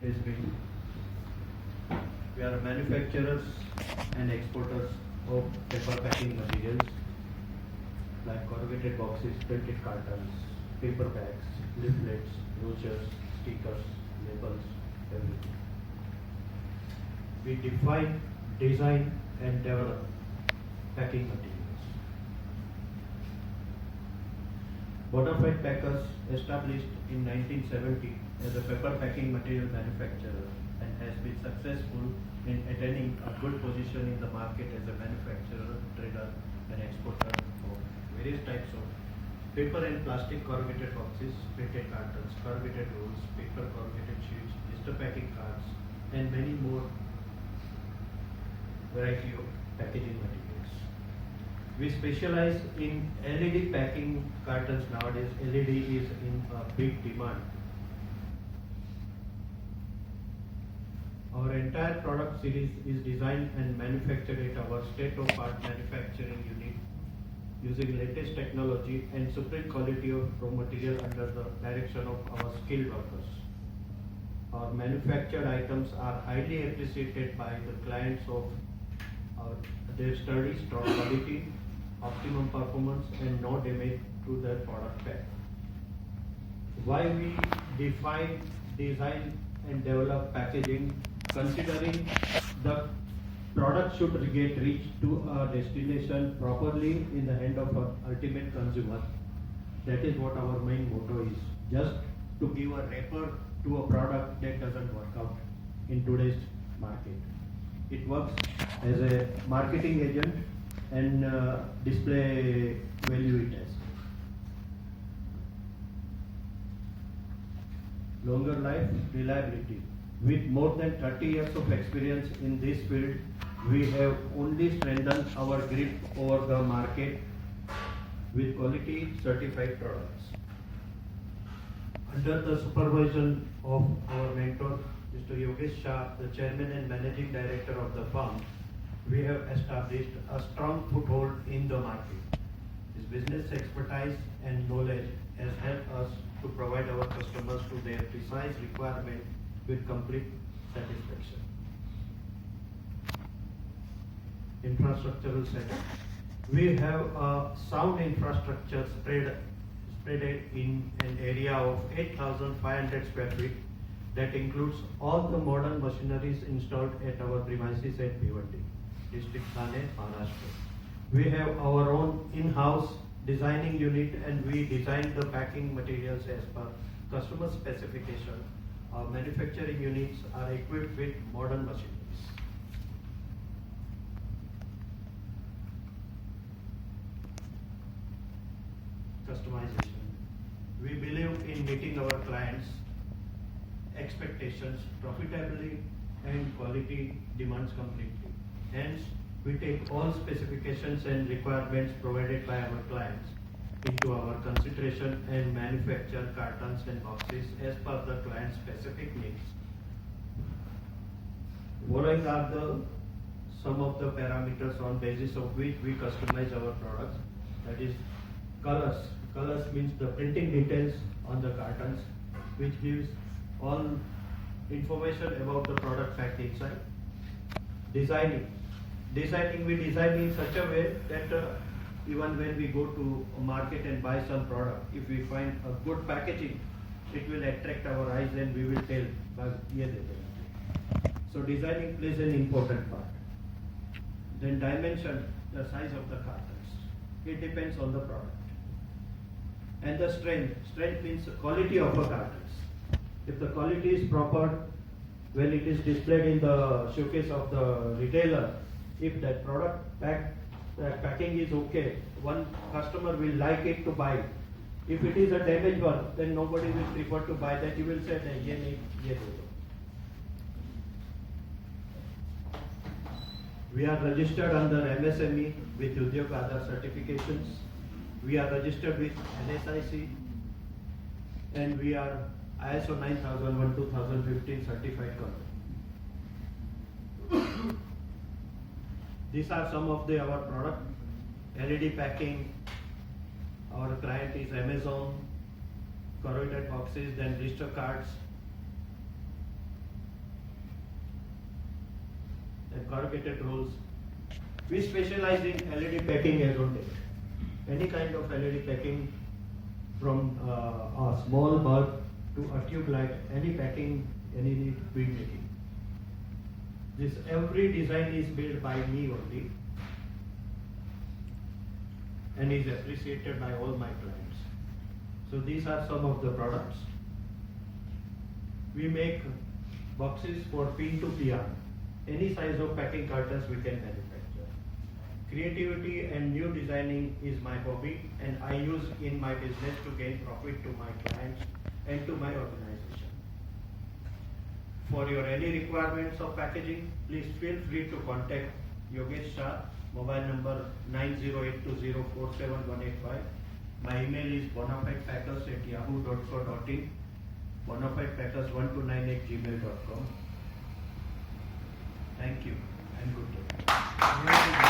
is been. We are manufacturers and exporters of paper packing materials like corrugated boxes, printed cartons, paper bags, leaflets, brochures, stickers, labels, everything. We define, design and develop packing materials. Bonafide Packers established in 1970 as a paper packing material manufacturer and has been successful in attaining a good position in the market as a manufacturer, trader and exporter of various types of paper and plastic corrugated boxes, printed cartons, corrugated rolls, paper corrugated sheets, blister packing cards and many more variety of packaging materials. We specialize in LED packing cartons nowadays. LED is in a big demand. Our entire product series is designed and manufactured at our state-of-the-art manufacturing unit using latest technology and supreme quality of raw material under the direction of our skilled workers. Our manufactured items are highly appreciated by the clients of their sturdy, strong quality, optimum performance and no damage to their product pack. Why we define, design and develop packaging, considering the product should get reached to a destination properly in the hand of our ultimate consumer. That is what our main motto is. Just to give a wrapper to a product that doesn't work out in today's market. It works as a marketing agent and display value it has. Longer life, reliability. With more than 30 years of experience in this field, we have only strengthened our grip over the market with quality certified products. Under the supervision of our mentor, Mr. Yogesh Shah, the Chairman and Managing Director of the firm, we have established a strong foothold in the market. His business expertise and knowledge has helped us to provide our customers to their precise requirement with complete satisfaction. Infrastructural setup. We have a sound infrastructure spread in an area of 8,500 square feet that includes all the modern machineries installed at our premises at Bhiwandi, District Thane, Maharashtra. We have our own in-house designing unit and we design the packing materials as per customer specification. Our manufacturing units are equipped with modern machineries. Customization. We believe in meeting our clients' expectations profitably and quality demands completely. Hence, we take all specifications and requirements provided by our clients into our consideration and manufacture cartons and boxes as per the client's specific needs. Following are some of the parameters on basis of which we customize our products. That is colors. Colors means the printing details on the cartons, which gives all information about the product packed inside. Designing. We design in such a way that even when we go to a market and buy some product, if we find a good packaging, it will attract our eyes and we will tell, ye de de. So designing plays an important part. Then dimension, the size of the cartons. It depends on the product. And the strength. Strength means quality of the cartons. If the quality is proper, when it is displayed in the showcase of the retailer, if that product packing is okay, one customer will like it to buy. If it is a damaged one, then nobody will prefer to buy that. You will say, ye nahi, ye de do. We are registered under MSME with Udyog Aadhar certifications. We are registered with NSIC and we are ISO 9001:2015 certified company. These are some of our product. LED packing. Our client is Amazon. Corrugated boxes, then blister cards. corrugated rolls. We specialize in LED packing as on date. Any kind of LED packing from a small bulb to a tube light, any packing, any need we making. This every design is built by me only and is appreciated by all my clients. So these are some of the products. We make boxes for pin to PR. Any size of packing cartons we can manufacture. Creativity and new designing is my hobby and I use in my business to gain profit to my clients and to my organization. For your any requirements of packaging, please feel free to contact Yogesh Shah, mobile number 9082047185. My email is bonafidepackers@yahoo.co.in, bonafidepackers1298@gmail.com. Thank you.